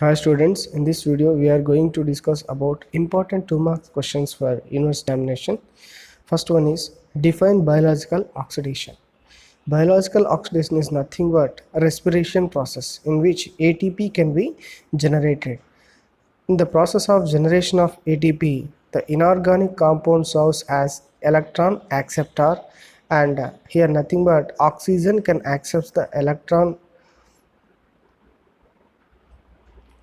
Hi students, in this video we are going to discuss about important 2 mark questions for university examination. First one is define biological oxidation. Biological oxidation is nothing but a respiration process in which ATP can be generated. In the process of generation of ATP, the inorganic compound serves as electron acceptor, and here nothing but oxygen can accept the electron,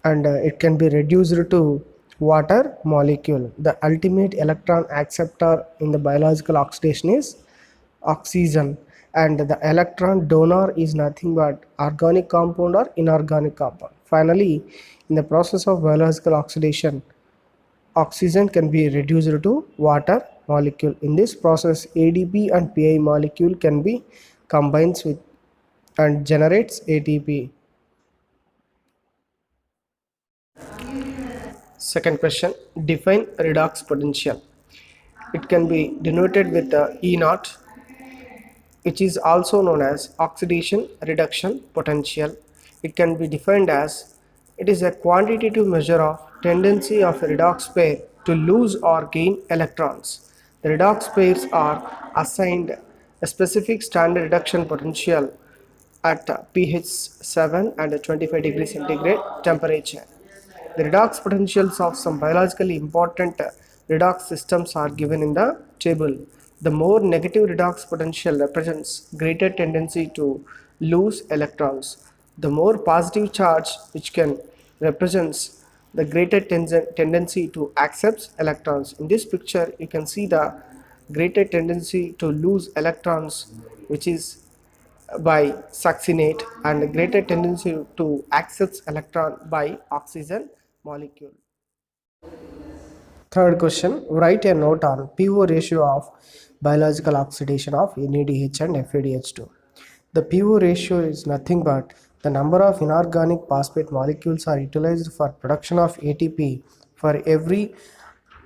and it can be reduced to water molecule. The ultimate electron acceptor in the biological oxidation is oxygen, and the electron donor is nothing but organic compound or inorganic compound. Finally, in the process of biological oxidation, oxygen can be reduced to water molecule. In this process, ADP and PI molecule can be combined with and generates ATP. Second question, define redox potential. It can be denoted with the E naught, which is also known as oxidation reduction potential. It can be defined as it is a quantitative measure of tendency of a redox pair to lose or gain electrons. The redox pairs are assigned a specific standard reduction potential at pH 7 and 25 degrees centigrade temperature. The redox potentials of some biologically important redox systems are given in the table. The more negative redox potential represents greater tendency to lose electrons. The more positive charge, which can represents the greater tendency to accept electrons. In this picture, you can see the greater tendency to lose electrons, which is by succinate, and greater tendency to accept electron by oxygen molecule. Third question, write a note on PO ratio of biological oxidation of NADH and FADH2. The PO ratio is nothing but the number of inorganic phosphate molecules are utilized for production of ATP for every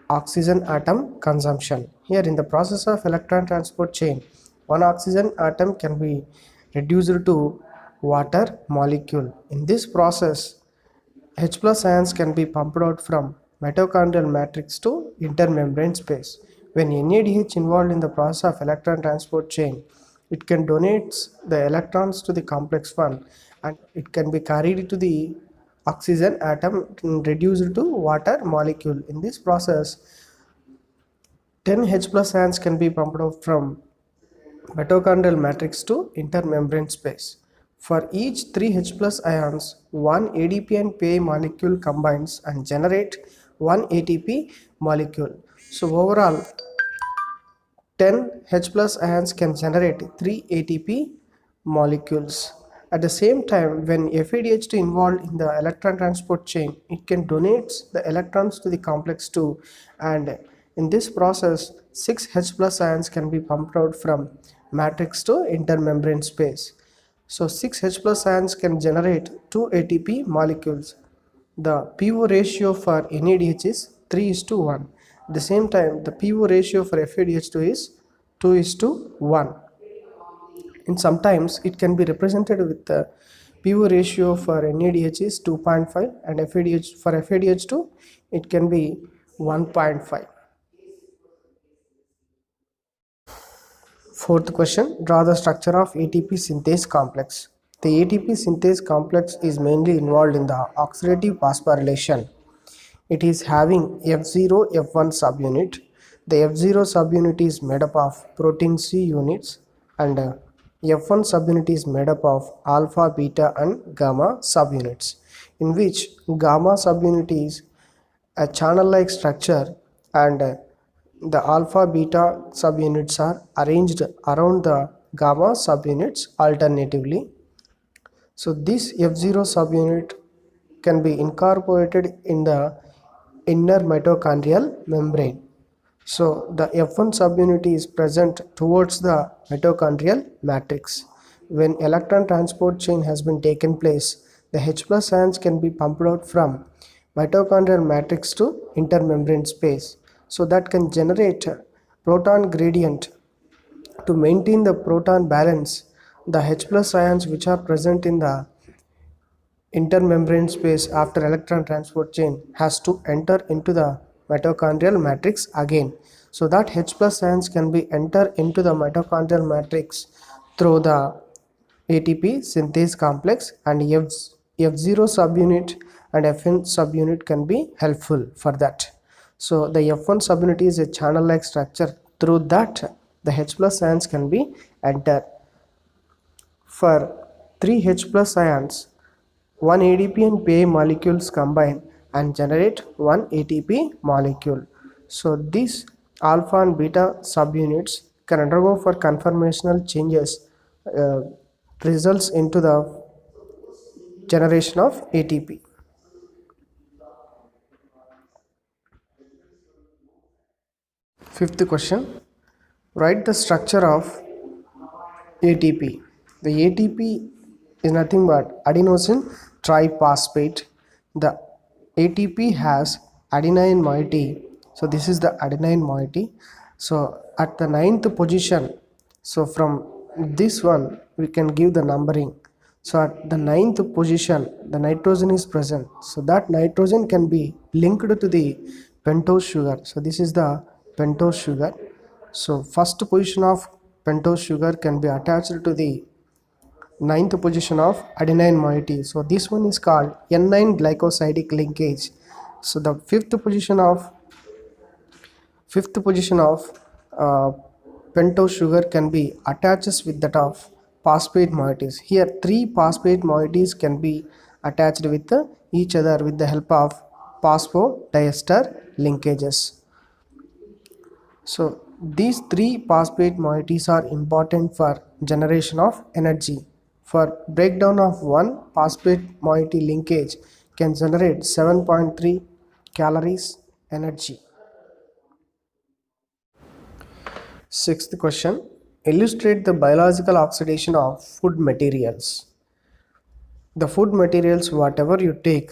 oxygen atom consumption. Here in the process of electron transport chain, one oxygen atom can be reduced to water molecule. In this process, H plus ions can be pumped out from mitochondrial matrix to intermembrane space. When NADH involved in the process of electron transport chain, it can donate the electrons to the complex one, and it can be carried to the oxygen atom reduced to water molecule. In this process, 10 H plus ions can be pumped out from mitochondrial matrix to intermembrane space. For each 3 H plus ions, one ADP and PA molecule combines and generate one ATP molecule. So overall, 10 H plus ions can generate 3 ATP molecules. At the same time, when FADH2 involved in the electron transport chain, it can donate the electrons to the complex 2, and in this process 6 H plus ions can be pumped out from matrix to intermembrane space. So 6 H plus ions can generate 2 ATP molecules. The PO ratio for NADH is 3 is to 1. At the same time, the PO ratio for FADH2 is 2 is to 1. And sometimes it can be represented with the PO ratio for NADH is 2.5, and for FADH2 it can be 1.5. Fourth question, draw the structure of ATP synthase complex. The ATP synthase complex is mainly involved in the oxidative phosphorylation. It is having F0 F1 subunit. The F0 subunit is made up of protein C units, and F1 subunit is made up of alpha, beta and gamma subunits, in which gamma subunit is a channel like structure, and the alpha beta subunits are arranged around the gamma subunits alternatively. So this F0 subunit can be incorporated in the inner mitochondrial membrane. So the F1 subunit is present towards the mitochondrial matrix. When electron transport chain has been taken place, the H plus ions can be pumped out from mitochondrial matrix to intermembrane space. So that can generate proton gradient. To maintain the proton balance, the H plus ions which are present in the intermembrane space after electron transport chain has to enter into the mitochondrial matrix again. So that H plus ions can be enter into the mitochondrial matrix through the ATP synthase complex, and F0 subunit and Fn subunit can be helpful for that. So the F1 subunit is a channel like structure through that the H plus ions can be entered. For 3 H plus ions, one ADP and PA molecules combine and generate one ATP molecule. So these alpha and beta subunits can undergo for conformational changes, results into the generation of ATP. Fifth question, write the structure of ATP. The ATP is nothing but adenosine triphosphate. The ATP has adenine moiety. So this is the adenine moiety. So at the ninth position, so from this one we can give the numbering. So at the ninth position, the nitrogen is present. So that nitrogen can be linked to the pentose sugar. So this is the pentose sugar. So first position of pentose sugar can be attached to the ninth position of adenine moiety. So this one is called N9 glycosidic linkage. So the fifth position of uh, pentose sugar can be attached with that of phosphate moieties. Here three phosphate moieties can be attached with each other with the help of phosphodiester linkages. So these three phosphate moieties are important for generation of energy. For breakdown of one phosphate moiety linkage can generate 7.3 calories energy. Sixth question, illustrate the biological oxidation of food materials. The food materials whatever you take,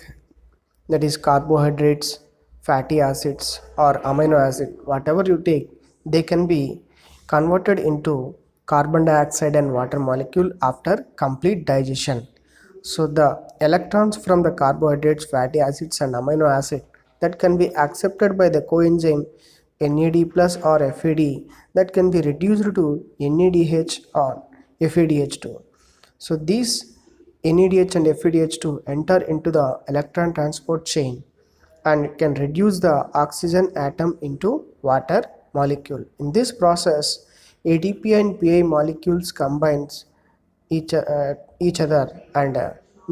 that is carbohydrates, fatty acids or amino acid, whatever you take, they can be converted into carbon dioxide and water molecule after complete digestion. So the electrons from the carbohydrates, fatty acids and amino acid that can be accepted by the coenzyme NAD plus or FAD, that can be reduced to NADH or FADH2. So these NADH and FADH2 enter into the electron transport chain and can reduce the oxygen atom into water molecule. In this process, ATP and PA molecules combines each other and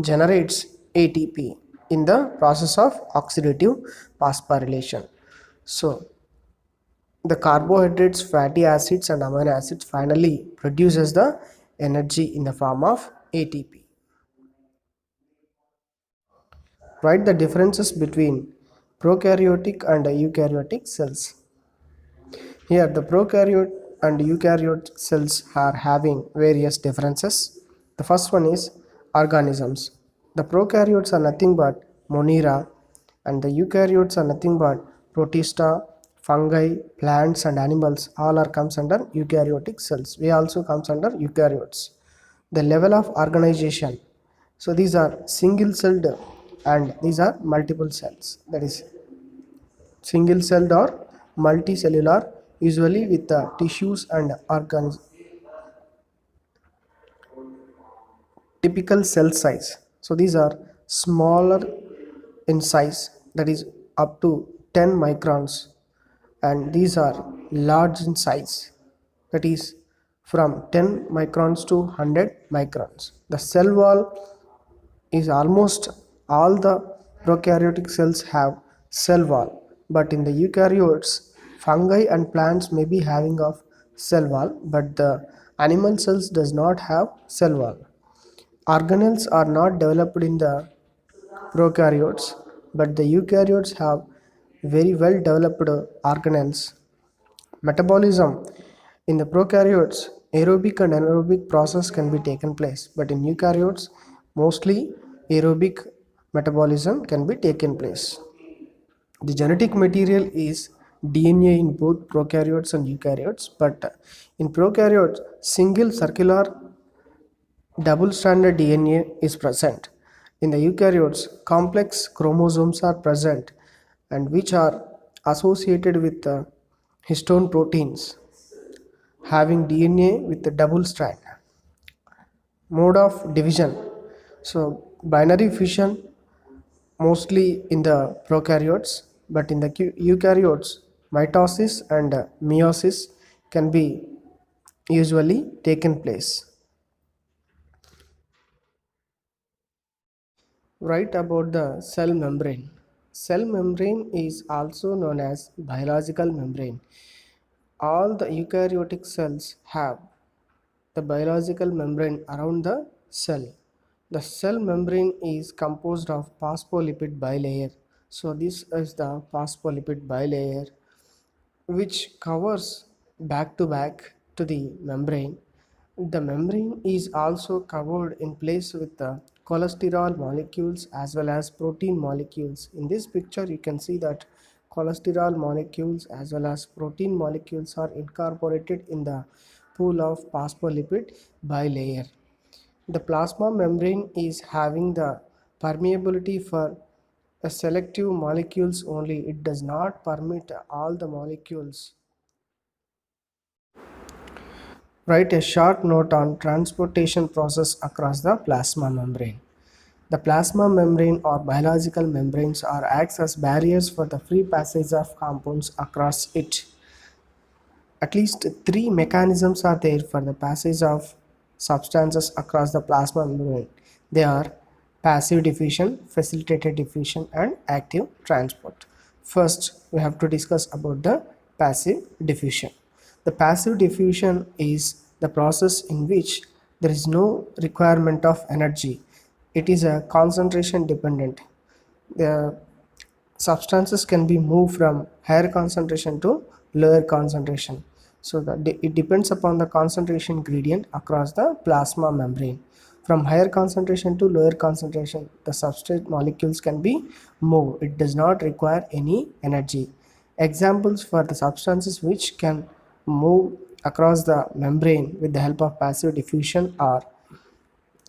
generates ATP in the process of oxidative phosphorylation. So the carbohydrates, fatty acids and amino acids finally produces the energy in the form of ATP. Write the differences between prokaryotic and eukaryotic cells. Here the prokaryote and eukaryote cells are having various differences. The first one is organisms. The prokaryotes are nothing but Monera and the eukaryotes are nothing but Protista, fungi, plants and animals all are comes under eukaryotic cells. We also comes under eukaryotes. The level of organization. So these are single celled and these are multiple cells. That is single celled or multicellular, usually with the tissues and organs. Typical cell size. So these are smaller in size, that is up to 10 microns, and these are large in size, that is from 10 microns to 100 microns. The cell wall is almost all the prokaryotic cells have cell wall, but in the eukaryotes, fungi and plants may be having of cell wall, but the animal cells does not have cell wall. Organelles are not developed in the prokaryotes, but the eukaryotes have very well developed organelles. Metabolism in the prokaryotes, aerobic and anaerobic process can be taken place, but in eukaryotes, mostly aerobic metabolism can be taken place. The genetic material is DNA in both prokaryotes and eukaryotes, but in prokaryotes, single circular double stranded DNA is present. In the eukaryotes, complex chromosomes are present and which are associated with histone proteins having DNA with a double strand. Mode of division. So binary fission mostly in the prokaryotes, but in the eukaryotes, mitosis and meiosis can be usually taken place. Write about the cell membrane. Cell membrane is also known as biological membrane. All the eukaryotic cells have the biological membrane around the cell. The cell membrane is composed of phospholipid bilayer. So this is the phospholipid bilayer which covers back to back to the membrane. The membrane is also covered in place with the cholesterol molecules as well as protein molecules. In this picture you can see that cholesterol molecules as well as protein molecules are incorporated in the pool of phospholipid bilayer. The plasma membrane is having the permeability for selective molecules only. It does not permit all the molecules. Write a short note on transportation process across the plasma membrane. The plasma membrane or biological membranes are acts as barriers for the free passage of compounds across it. At least three mechanisms are there for the passage of substances across the plasma membrane. They are passive diffusion, facilitated diffusion, and active transport. First, we have to discuss about the passive diffusion. The passive diffusion is the process in which there is no requirement of energy. It is a concentration dependent. The substances can be moved from higher concentration to lower concentration. So it depends upon the concentration gradient across the plasma membrane. From higher concentration to lower concentration, the substrate molecules can be moved. It does not require any energy. Examples for the substances which can move across the membrane with the help of passive diffusion are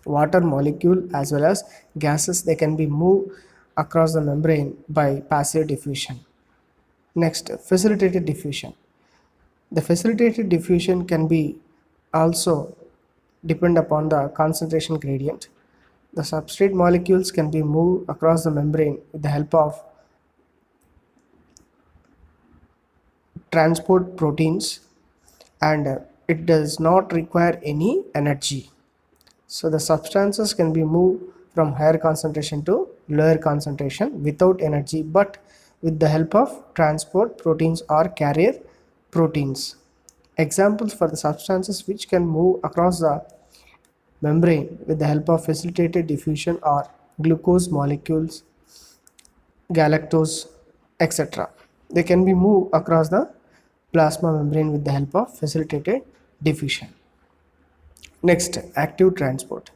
water molecule as well as gases. They can be moved across the membrane by passive diffusion. Next, facilitated diffusion. The facilitated diffusion can be also depend upon the concentration gradient. The substrate molecules can be moved across the membrane with the help of transport proteins, and it does not require any energy. So the substances can be moved from higher concentration to lower concentration without energy, but with the help of transport proteins or carrier proteins. Examples for the substances which can move across the membrane with the help of facilitated diffusion are glucose molecules, galactose, etc. They can be moved across the plasma membrane with the help of facilitated diffusion. Next, active transport.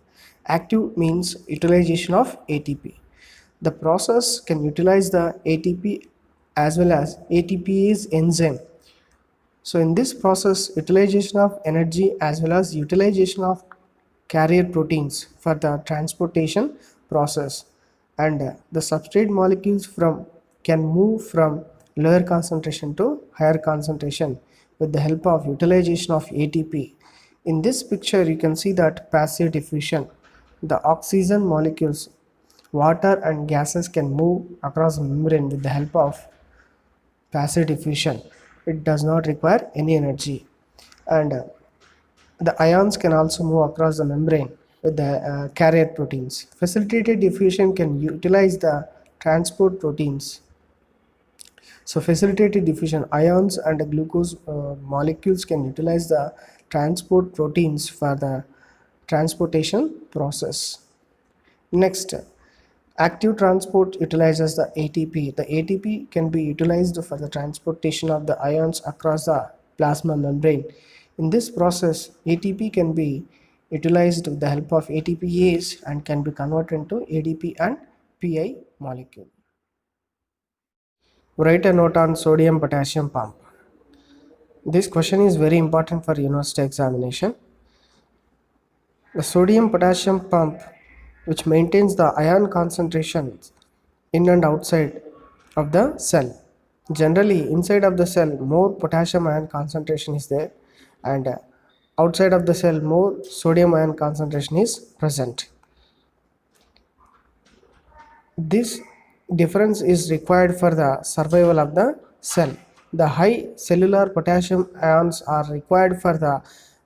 Active means utilization of ATP. The process can utilize the ATP as well as ATPase enzyme. So in this process, utilization of energy as well as utilization of carrier proteins for the transportation process, and the substrate molecules can move from lower concentration to higher concentration with the help of utilization of ATP. In this picture you can see that passive diffusion, the oxygen molecules, water and gases can move across the membrane with the help of passive diffusion. It does not require any energy, and the ions can also move across the membrane with the carrier proteins. Facilitated diffusion can utilize the transport proteins. So facilitated diffusion, ions and glucose molecules can utilize the transport proteins for the transportation process. Next, active transport utilizes the ATP. The ATP can be utilized for the transportation of the ions across the plasma membrane. In this process, ATP can be utilized with the help of ATPase and can be converted into ADP and PI molecule. Write a note on sodium potassium pump. This question is very important for university examination. The sodium potassium pump which maintains the ion concentrations in and outside of the cell. Generally, inside of the cell, more potassium ion concentration is there, and outside of the cell, more sodium ion concentration is present. This difference is required for the survival of the cell. The high cellular potassium ions are required for the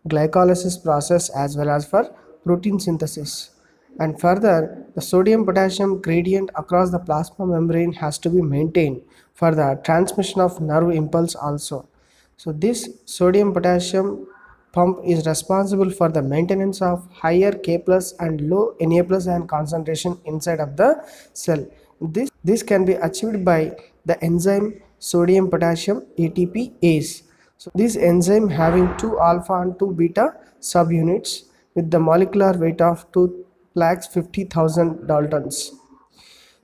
glycolysis process as well as for protein synthesis. And further, the sodium potassium gradient across the plasma membrane has to be maintained for the transmission of nerve impulse also. So this sodium potassium pump is responsible for the maintenance of higher K plus and low Na plus ion concentration inside of the cell. This can be achieved by the enzyme sodium potassium ATPase. So this enzyme having 2 alpha and 2 beta subunits with the molecular weight of 2 lakhs 50,000 daltons.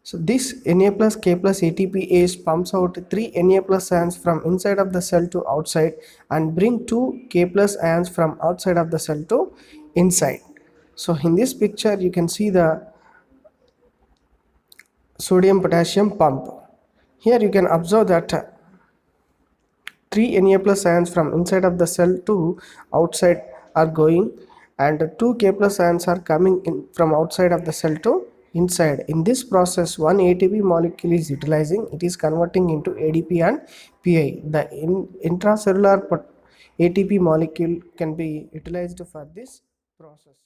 So this Na plus K plus ATPase pumps out 3 Na plus ions from inside of the cell to outside and bring 2 K plus ions from outside of the cell to inside. So in this picture you can see the sodium potassium pump. Here you can observe that 3 Na plus ions from inside of the cell to outside are going, and 2 K plus ions are coming in from outside of the cell to inside. In this process, one ATP molecule is utilizing, it is converting into ADP and PI. The intracellular ATP molecule can be utilized for this process.